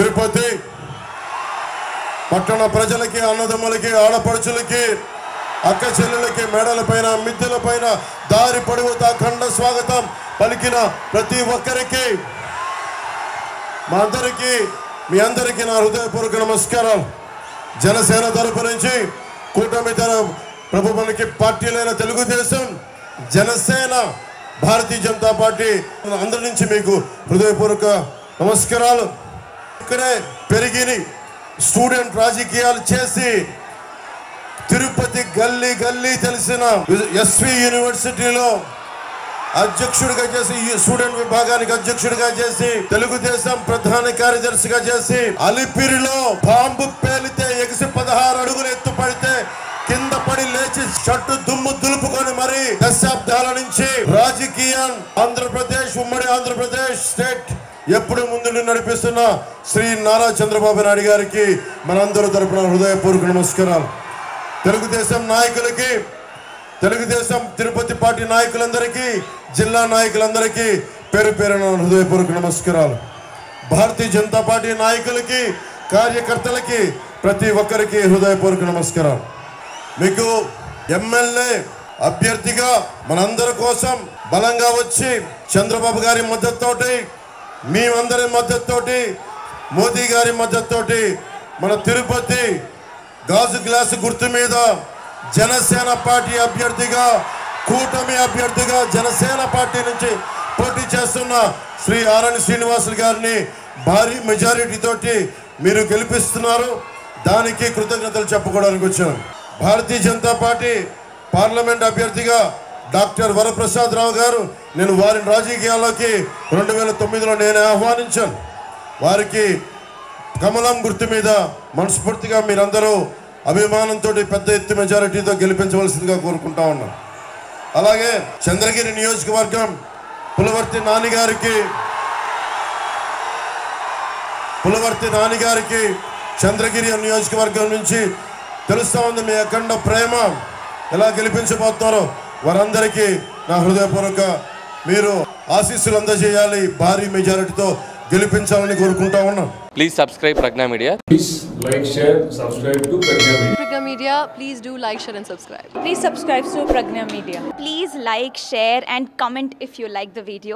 తిరుపతి పట్టణ ప్రజలకి, అన్నదమ్ములకి, ఆడపడుచులకి, అక్క చెల్లెలకి, మేడలపైన, మిద్దెలపైన దారి పొడవుతా అఖండ స్వాగతం పలికిన ప్రతి ఒక్కరికి మీ అందరికీ నా హృదయపూర్వక నమస్కారాలు. జనసేన తరపు నుంచి కూటమి ప్రభుత్వానికి పార్టీలైన తెలుగుదేశం, జనసేన, భారతీయ జనతా పార్టీ అందరి నుంచి మీకు హృదయపూర్వక నమస్కారాలు. ఇక్కడే పెరిగిని స్టూడెంట్ రాజకీయాలు చేసి తిరుపతి గల్లీ గల్లీ తెలిసిన ఎస్వి యూనివర్సిటీలో అధ్యక్షుడిగా చేసి, స్టూడెంట్ విభాగానికి అధ్యక్షుడిగా చేసి, తెలుగుదేశం ప్రధాన కార్యదర్శిగా చేసి, అలిపిరిలో బాంబు పేలితే ఎగిసి 16 అడుగులు ఎత్తుపడితే కింద పడి లేచి షట్టు దుమ్ము దులుపుకొని మరి దశాబ్దాల నుంచి రాజకీయం ఆంధ్రప్రదేశ్, ఉమ్మడి ఆంధ్రప్రదేశ్ స్టేట్ ఎప్పుడు ముందు నడిపిస్తున్న శ్రీ నారా చంద్రబాబు నాయుడు గారికి మనందరూ తరపున హృదయపూర్వక నమస్కారాలు. తెలుగుదేశం నాయకులకి, తెలుగుదేశం తిరుపతి పార్టీ నాయకులందరికీ, జిల్లా నాయకులందరికీ పేరు పేరున హృదయపూర్వక నమస్కారాలు. భారతీయ జనతా పార్టీ నాయకులకి, కార్యకర్తలకి, ప్రతి ఒక్కరికి హృదయపూర్వక నమస్కారాలు. మీకు ఎమ్మెల్యే అభ్యర్థిగా మనందరి కోసం బలంగా వచ్చి చంద్రబాబు గారి మద్దతుతోటి, మేమందరి మద్దతుతోటి, మోదీ గారి మద్దతుతోటి మన తిరుపతి గాజు గ్లాసు గుర్తు మీద జనసేన పార్టీ అభ్యర్థిగా, కూటమి అభ్యర్థిగా జనసేన పార్టీ నుంచి పోటీ చేస్తున్న శ్రీ ఆరణి శ్రీనివాసులు గారిని భారీ మెజారిటీ తోటి మీరు గెలిపిస్తున్నారు. దానికి కృతజ్ఞతలు చెప్పుకోవడానికి వచ్చాను. భారతీయ జనతా పార్టీ పార్లమెంట్ అభ్యర్థిగా డాక్టర్ వరప్రసాద్ రావు గారు, నేను వారిని రాజకీయాల్లోకి 2009లో నేనే ఆహ్వానించాను. వారికి కమలం గుర్తు మీద మనస్ఫూర్తిగా మీరందరూ అభిమానంతో పెద్ద ఎత్తు మెజారిటీతో గెలిపించవలసిందిగా కోరుకుంటా ఉన్నాం. అలాగే చంద్రగిరి నియోజకవర్గం పులవర్తి నానిగారికి చంద్రగిరి నియోజకవర్గం నుంచి తెలుస్తా ఉంది మీ అఖండ ప్రేమ. ఎలా గెలిపించబోతున్నారో వారందరికీ నా హృదయపూర్వక మీరు ఆశీస్సులు అందజేయాలి, భారీ మెజారిటీతో గెలిపించాలని కోరుకుంటా ఉన్నాం. Please subscribe Pragna Media. Please like, share, subscribe to Pragna Media. Pragna Media, please do like, share and subscribe. Please subscribe to Pragna Media. Please like, share and comment if you like the video.